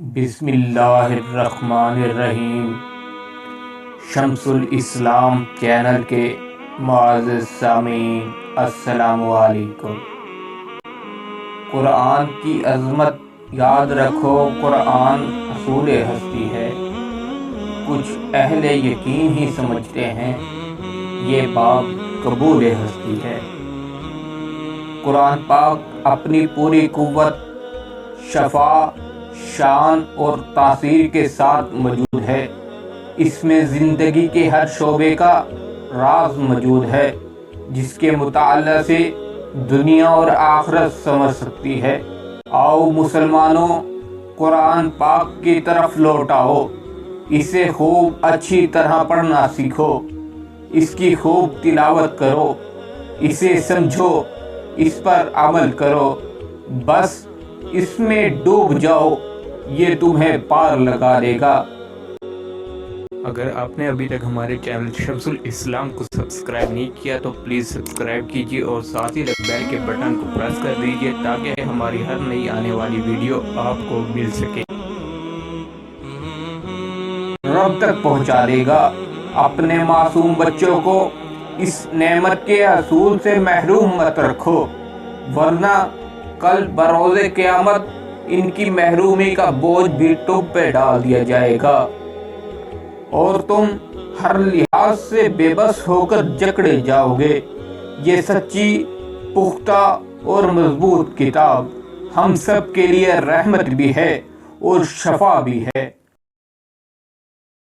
بسم اللہ الرحمن الرحیم۔ شمس الاسلام چینل کے معزز سامعین السلام علیکم۔ قرآن کی عظمت یاد رکھو، قرآن اصول ہستی ہے۔ کچھ اہل یقین ہی سمجھتے ہیں یہ باب قبول ہستی ہے۔ قرآن پاک اپنی پوری قوت، شفا، شان اور تاثیر کے ساتھ موجود ہے۔ اس میں زندگی کے ہر شعبے کا راز موجود ہے، جس کے مطالعہ سے دنیا اور آخرت سمجھ سکتی ہے۔ آؤ مسلمانوں، قرآن پاک کی طرف لوٹ آؤ، اسے خوب اچھی طرح پڑھنا سیکھو، اس کی خوب تلاوت کرو، اسے سمجھو، اس پر عمل کرو، بس اس میں ڈوب جاؤ، یہ تمہیں پار لگا دے گا۔ اگر آپ نے ابھی تک ہمارے چینل شمس الاسلام کو سبسکرائب نہیں کیا تو پلیز سبسکرائب کیجیے اور ساتھ ہی بیل کے بٹن کو پریس کر دیجیے تاکہ ہماری ہر نئی آنے والی ویڈیو آپ کو مل سکے۔ رب تک پہنچا دے گا۔ اپنے معصوم بچوں کو اس نعمت کے حصول سے محروم مت رکھو، ورنہ کل بروز قیامت ان کی محرومی کا بوجھ بھی تم پہ ڈال دیا جائے گا اور تم ہر لحاظ سے بے بس ہو کر جکڑے جاؤ گے۔ یہ سچی، پختہ اور مضبوط کتاب ہم سب کے لیے رحمت بھی ہے اور شفا بھی ہے۔